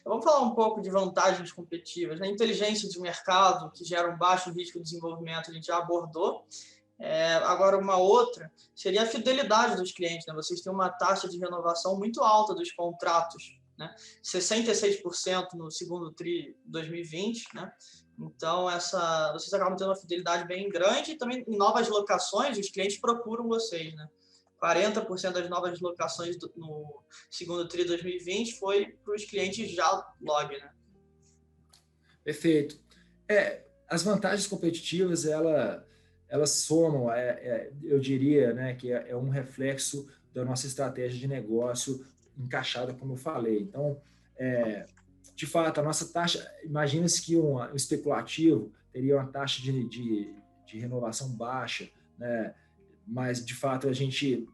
Vamos falar um pouco de vantagens competitivas, né? Inteligência de mercado, que gera um baixo risco de desenvolvimento, a gente já abordou. Agora, uma outra seria a fidelidade dos clientes, né? Vocês têm uma taxa de renovação muito alta dos contratos, né? 66% no segundo TRI 2020, né? Então, vocês acabam tendo uma fidelidade bem grande e também em novas locações, os clientes procuram vocês, né? 40% das novas locações no segundo TRI 2020 foi para os clientes já log, né? Perfeito. As vantagens competitivas, elas somam, eu diria, né, que é um reflexo da nossa estratégia de negócio encaixada, como eu falei. Então, de fato, a nossa taxa, imagina-se que um especulativo teria uma taxa de renovação baixa, né, mas, de fato, a gente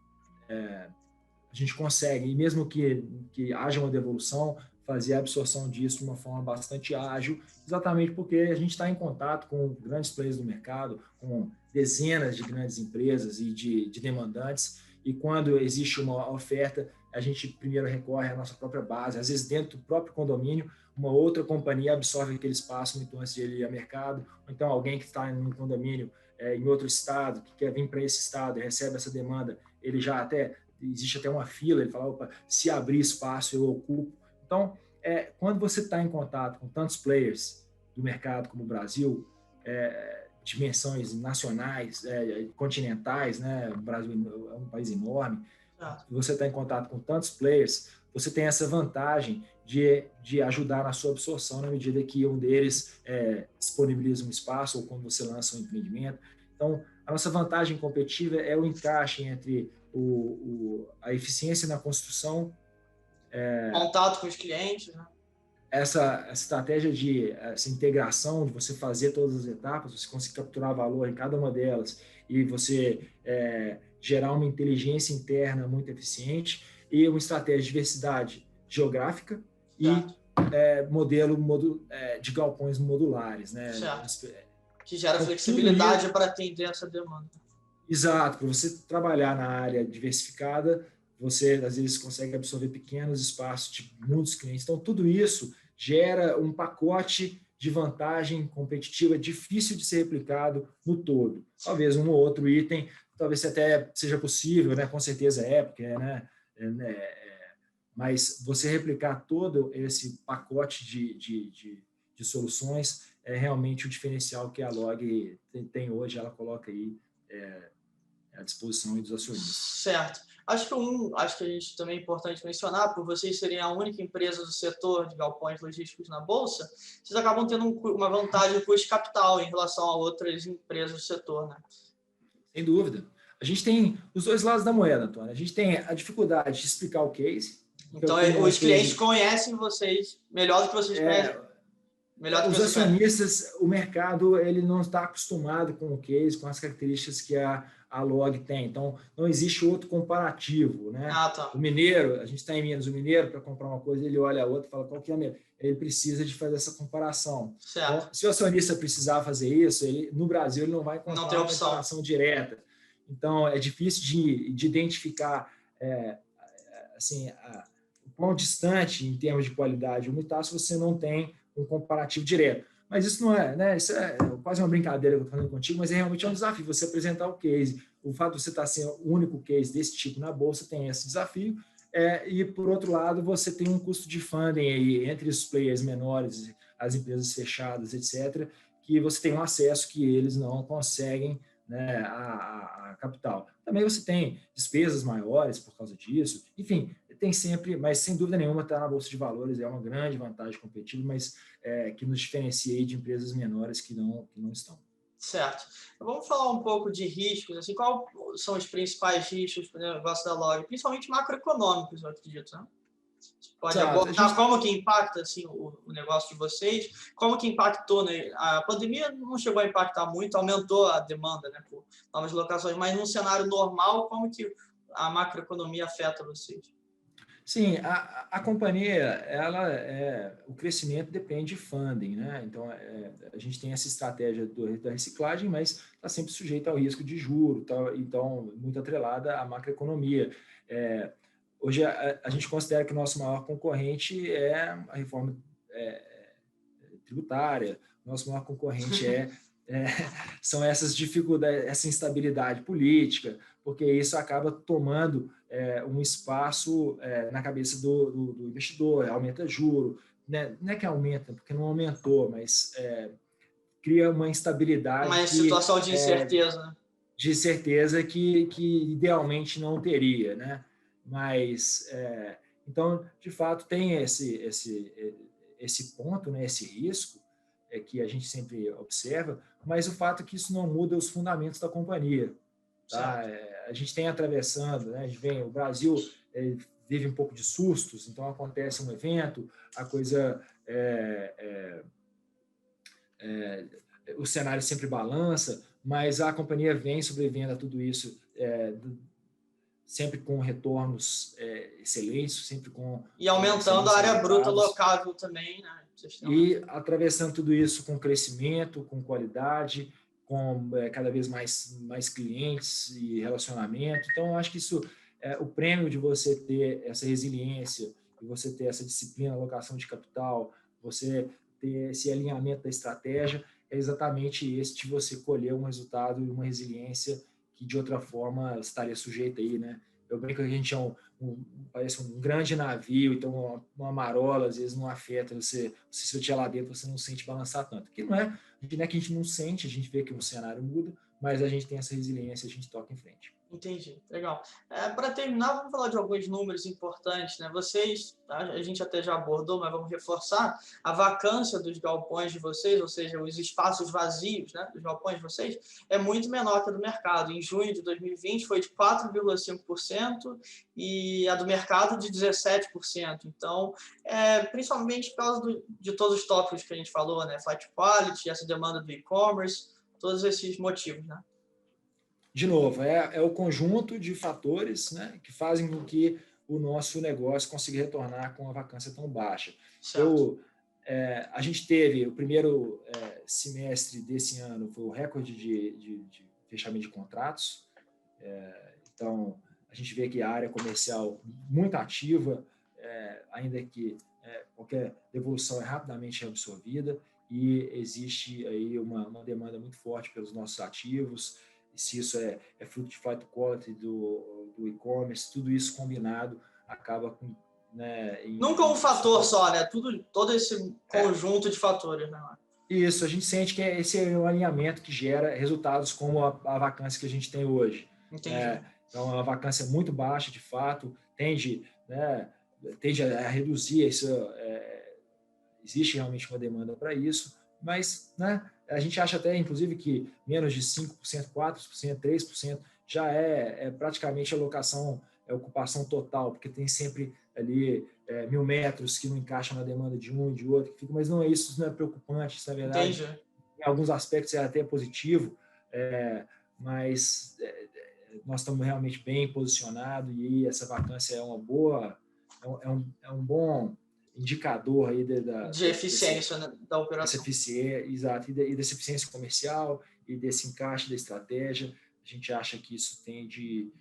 consegue, e mesmo que haja uma devolução, fazer a absorção disso de uma forma bastante ágil, exatamente porque a gente está em contato com grandes players do mercado, com dezenas de grandes empresas e de demandantes, e quando existe uma oferta, a gente primeiro recorre à nossa própria base, às vezes dentro do próprio condomínio, uma outra companhia absorve aquele espaço muito antes de ele ir ao mercado, ou então alguém que está em um condomínio em outro estado, que quer vir para esse estado e recebe essa demanda, ele já existe até uma fila, ele fala, opa, se abrir espaço eu ocupo. Então, quando você está em contato com tantos players do mercado como o Brasil, dimensões nacionais, continentais, né? O Brasil é um país enorme, você está em contato com tantos players, você tem essa vantagem de ajudar na sua absorção na medida que um deles disponibiliza um espaço ou quando você lança um empreendimento. Então, a nossa vantagem competitiva é o encaixe entre a eficiência na construção, contato com os clientes, né? Essa estratégia essa integração, de você fazer todas as etapas, você conseguir capturar valor em cada uma delas e você gerar uma inteligência interna muito eficiente e uma estratégia de diversidade geográfica e modelo de galpões modulares, né? Certo. Que gera Então, flexibilidade para atender essa demanda. Exato, para você trabalhar na área diversificada, você às vezes consegue absorver pequenos espaços de muitos clientes. Então, tudo isso gera um pacote de vantagem competitiva difícil de ser replicado no todo. Talvez um ou outro item, talvez até seja possível, né? Com certeza porque, né? Mas você replicar todo esse pacote de soluções é realmente o diferencial que a Log tem hoje. Ela coloca aí à disposição dos acionistas. Certo. Acho que a gente também é importante mencionar, por vocês serem a única empresa do setor de galpões logísticos na Bolsa, vocês acabam tendo uma vantagem de custo capital em relação a outras empresas do setor, né? Sem dúvida. A gente tem os dois lados da moeda, Antônio. A gente tem a dificuldade de explicar o case. Então, os clientes conhecem vocês melhor do que vocês conhecem. Os acionistas, o mercado, ele não está acostumado com o case, com as características que a Log tem. Então, não existe outro comparativo, né? O mineiro, a gente está em Minas, o mineiro, para comprar uma coisa, ele olha a outra e fala qual que é a melhor. Ele precisa de fazer essa comparação. Então, se o acionista precisar fazer isso, no Brasil ele não vai encontrar uma comparação direta. Então, é difícil de identificar o quão distante, em termos de qualidade, um está se você não tem um comparativo direto. Mas isso não é, né? Isso é quase uma brincadeira que eu estou falando contigo, mas realmente um desafio você apresentar o case. O fato de você estar sendo o único case desse tipo na Bolsa tem esse desafio. E, por outro lado, você tem um custo de funding aí, entre os players menores, as empresas fechadas, etc., que você tem um acesso que eles não conseguem, né, a capital. Também você tem despesas maiores por causa disso. Enfim, tem sempre, mas sem dúvida nenhuma, estar na Bolsa de Valores é uma grande vantagem competitiva, mas que nos diferencia de empresas menores que não estão. Certo. Vamos falar um pouco de riscos. Assim, quais são os principais riscos para o negócio da Log? Principalmente macroeconômicos, eu acredito, né? Você pode abordar como que impacta assim, o negócio de vocês, como que impactou, né? A pandemia não chegou a impactar muito, aumentou a demanda, né, por novas locações, mas num cenário normal, como que a macroeconomia afeta vocês? Sim, a companhia, o crescimento depende de funding, né? Então, a gente tem essa estratégia da reciclagem, mas está sempre sujeito ao risco de juro, então, muito atrelada à macroeconomia. hoje a gente considera que o nosso maior concorrente é a reforma tributária, o nosso maior concorrente são essas dificuldades, essa instabilidade política, porque isso acaba tomando um espaço na cabeça do investidor, aumenta juro, né? Não é que aumenta, porque não aumentou, mas cria uma instabilidade uma situação de incerteza, né? De certeza que idealmente não teria, né? Mas, então, de fato, tem esse ponto, né? Esse risco que a gente sempre observa, mas o fato é que isso não muda os fundamentos da companhia. Tá? A gente tem atravessando, né? A gente vem, o Brasil vive um pouco de sustos, então acontece um evento, a coisa o cenário sempre balança, mas a companhia vem sobrevivendo a tudo isso sempre com retornos excelentes, sempre com e aumentando a área bruta locável também, né? E atravessando tudo isso com crescimento, com qualidade, com cada vez mais clientes e relacionamento. Então, acho que isso o prêmio de você ter essa resiliência, de você ter essa disciplina, alocação de capital, você ter esse alinhamento da estratégia, é exatamente esse de você colher um resultado e uma resiliência que de outra forma estaria sujeita aí, né? Eu brinco que a gente é parece um grande navio, então uma marola às vezes não afeta você, se você estiver lá dentro você não sente balançar tanto. Que não é que a gente não sente, a gente vê que o cenário muda, mas a gente tem essa resiliência, a gente toca em frente. Entendi, legal. Para terminar, vamos falar de alguns números importantes, né? Vocês, a gente até já abordou, mas vamos reforçar, a vacância dos galpões de vocês, ou seja, os espaços vazios, né, dos galpões de vocês, é muito menor que a do mercado. Em junho de 2020 foi de 4,5% e a do mercado de 17%. Então, principalmente por causa de todos os tópicos que a gente falou, né? Flight quality, essa demanda do e-commerce, todos esses motivos, né? De novo, é o conjunto de fatores, né, que fazem com que o nosso negócio consiga retornar com a vacância tão baixa. A gente teve o primeiro semestre desse ano, foi o recorde de fechamento de contratos. Então, a gente vê que a área comercial muito ativa, ainda que qualquer devolução é rapidamente absorvida, e existe aí uma demanda muito forte pelos nossos ativos. E se isso é fruto de flight quality do e-commerce, tudo isso combinado acaba com... Né, nunca um fator só, né? Todo esse conjunto de fatores, né? Isso, a gente sente que esse é o alinhamento que gera resultados como a vacância que a gente tem hoje. Entendi. Então, é uma vacância muito baixa, de fato, tende a reduzir isso. Existe realmente uma demanda para isso, mas, né, a gente acha até, inclusive, que menos de 5%, 4%, 3% já é praticamente a ocupação total, porque tem sempre ali 1.000 metros que não encaixam na demanda de um e de outro, mas não é isso, isso não é preocupante, isso, na verdade, entendi, em alguns aspectos é até positivo, mas nós estamos realmente bem posicionados e essa vacância é uma boa, é um bom indicador aí de eficiência da operação. Exato, e dessa eficiência comercial e desse encaixe da estratégia. A gente acha que isso tende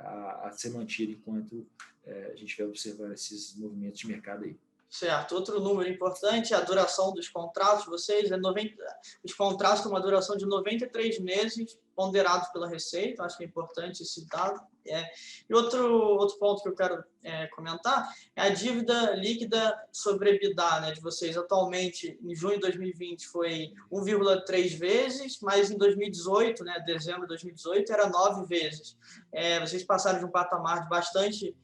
a ser mantido enquanto a gente vai observar esses movimentos de mercado aí. Certo. Outro número importante é a duração dos contratos de vocês. Os contratos têm uma duração de 93 meses, ponderados pela Receita. Acho que é importante esse dado. E outro ponto que eu quero comentar é a dívida líquida sobre EBITDA, né, de vocês. Atualmente, em junho de 2020, foi 1,3 vezes, mas em 2018, né, dezembro de 2018, era 9 vezes. Vocês passaram de um patamar de bastante...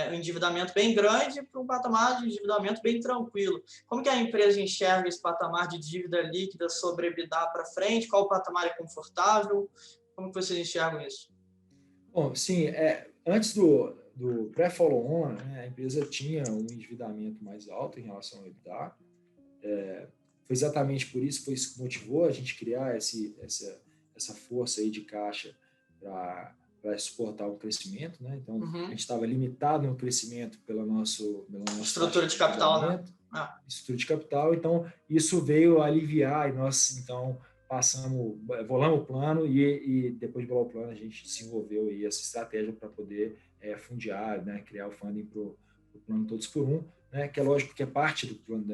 um endividamento bem grande para um patamar de endividamento bem tranquilo. Como que a empresa enxerga esse patamar de dívida líquida sobre EBITDA para frente? Qual patamar é confortável? Como que vocês enxergam isso? Bom, sim, antes do pré-follow-on, né, a empresa tinha um endividamento mais alto em relação ao EBITDA. Foi exatamente por isso, foi isso que motivou a gente criar essa força aí de caixa para suportar o crescimento, né? Então, a gente estava limitado no crescimento pela nossa estrutura de capital, né? Estrutura de capital. Então, isso veio aliviar e nós, então, bolamos o plano e depois de bolar o plano, a gente desenvolveu aí essa estratégia para poder fundiário, né, criar o funding para o plano Todos por Um, né, que é lógico que é parte do plano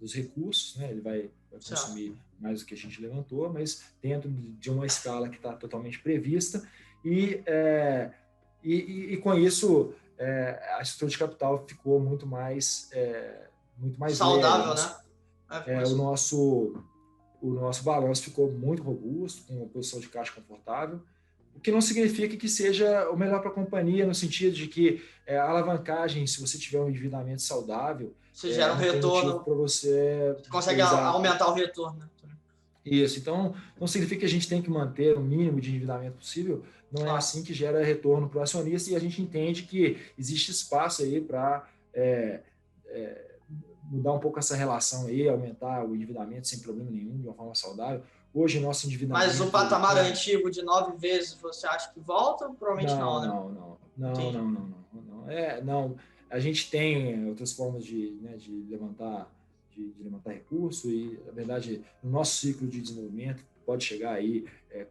dos recursos, né, ele vai consumir mais do que a gente levantou, mas dentro de uma escala que está totalmente prevista, e com isso a estrutura de capital ficou muito mais saudável, leve. Né? O nosso balanço ficou muito robusto, com uma posição de caixa confortável, o que não significa que seja o melhor para a companhia, no sentido de que a alavancagem, se você tiver um endividamento saudável, você gera um retorno para você consegue aumentar o retorno. Né? Isso, então não significa que a gente tem que manter o mínimo de endividamento possível, não é assim que gera retorno para o acionista, e a gente entende que existe espaço aí para mudar um pouco essa relação aí, aumentar o endividamento sem problema nenhum, de uma forma saudável. Hoje, nosso endividamento... Mas o patamar antigo de 9 vezes, você acha que volta? Provavelmente não, né? Não. A gente tem outras formas de levantar recurso, e, na verdade, no nosso ciclo de desenvolvimento, pode chegar aí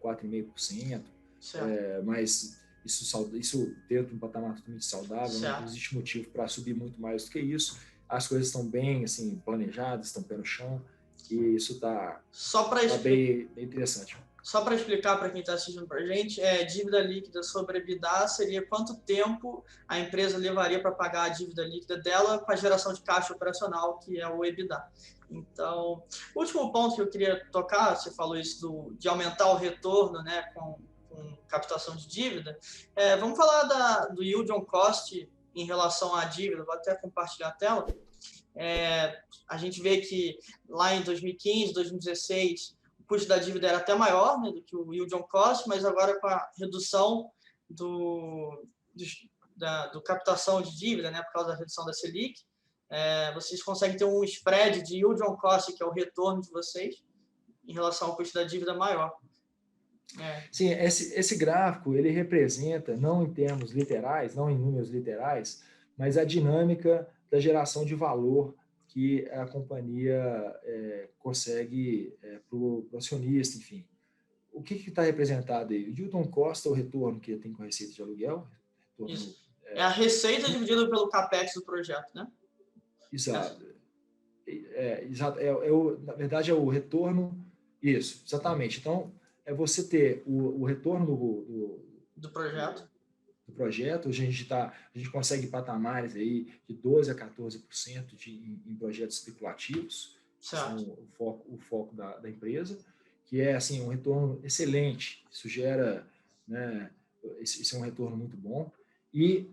4,5%, mas isso dentro de um patamar totalmente saudável, não existe motivo para subir muito mais do que isso. As coisas estão bem assim, planejadas, estão pé no chão, e isso está bem interessante. Só para explicar para quem está assistindo para a gente, dívida líquida sobre EBITDA seria quanto tempo a empresa levaria para pagar a dívida líquida dela com a geração de caixa operacional, que é o EBITDA. Então, o último ponto que eu queria tocar, você falou isso de aumentar o retorno, né, com captação de dívida. Vamos falar do yield on cost em relação à dívida. Vou até compartilhar a tela. A gente vê que lá em 2015, 2016, o custo da dívida era até maior, né, do que o yield on cost, mas agora com a redução do captação de dívida, né, por causa da redução da Selic, vocês conseguem ter um spread de yield on cost, que é o retorno de vocês, em relação ao custo da dívida maior. Sim, esse gráfico ele representa, não em termos literais, não em números literais, mas a dinâmica da geração de valor que a companhia consegue para o acionista, enfim. O que está representado aí? O yield on cost é o retorno que tem com a receita de aluguel? Isso. É a receita dividida pelo capex do projeto, né? Exato. Na verdade, é o retorno. Isso, exatamente. Então, é você ter o retorno do projeto. Do projeto. Hoje a gente consegue patamares aí de 12% a 14% em projetos especulativos, que são o foco da empresa, que é assim, um retorno excelente. Isso gera, né, esse é um retorno muito bom. E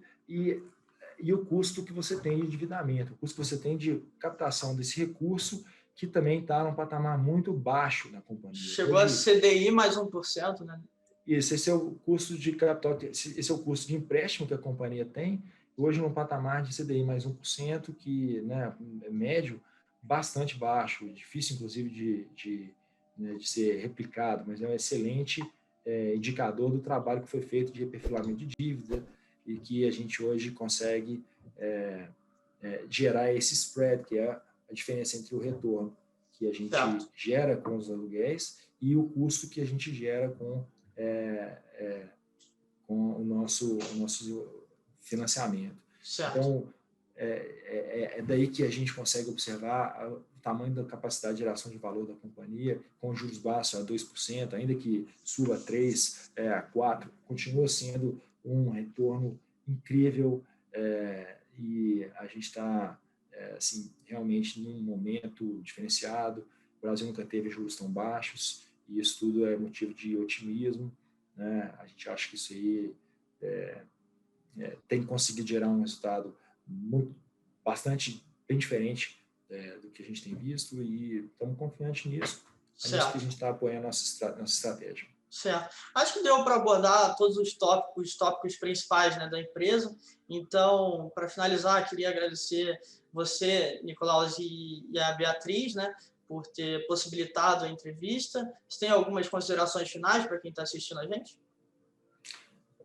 o custo que você tem de endividamento, o custo que você tem de captação desse recurso, que também está num patamar muito baixo na companhia. Chegou a CDI mais 1%, né? Isso, esse é o custo de capital, esse é o custo de empréstimo que a companhia tem, hoje num patamar de CDI mais 1%, que, né, é médio, bastante baixo, difícil inclusive de ser replicado, mas é um excelente indicador do trabalho que foi feito de reperfilamento de dívida, e que a gente hoje consegue gerar esse spread, que é a diferença entre o retorno que a gente gera com os aluguéis e o custo que a gente gera com o nosso financiamento. Certo. Então, é daí que a gente consegue observar o tamanho da capacidade de geração de valor da companhia, com juros baixos a 2%, ainda que suba a 3%, a 4%, continua sendo um retorno incrível, e a gente está assim, realmente num momento diferenciado. O Brasil nunca teve juros tão baixos, e isso tudo é motivo de otimismo, né? A gente acha que isso aí tem conseguido gerar um resultado bastante bem diferente do que a gente tem visto, e estamos confiantes nisso. É nisso que a gente está apoiando a nossa estratégia. Certo. Acho que deu para abordar todos os tópicos principais, né, da empresa. Então, para finalizar, queria agradecer você, Nicolau, e a Beatriz, né, por ter possibilitado a entrevista. Você tem algumas considerações finais para quem está assistindo a gente?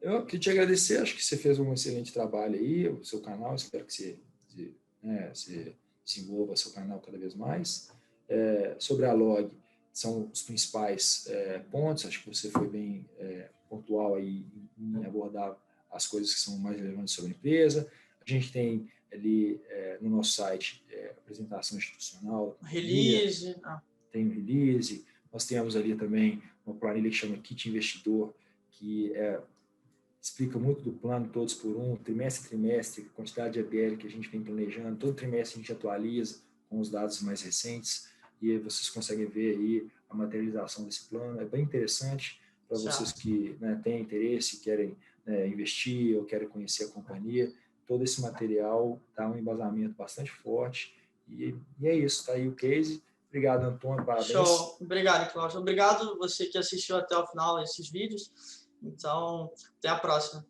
Eu queria te agradecer, acho que você fez um excelente trabalho aí, o seu canal, espero que você desenvolva seu canal cada vez mais. Sobre a Log, são os principais pontos, acho que você foi bem pontual aí em abordar as coisas que são mais relevantes sobre a empresa. A gente tem ali no nosso site apresentação institucional, Release. Tem o release. Nós temos ali também uma planilha que chama Kit Investidor, que explica muito do plano todos por um, trimestre a trimestre, a quantidade de ABL que a gente vem planejando. Todo trimestre a gente atualiza com os dados mais recentes e aí vocês conseguem ver aí a materialização desse plano. É bem interessante para vocês que têm interesse, querem investir ou querem conhecer a companhia. Todo esse material dá um embasamento bastante forte e é isso, tá aí o case. Obrigado, Antônio, parabéns. Show, obrigado, Cláudio. Obrigado você que assistiu até o final esses vídeos. Então, até a próxima.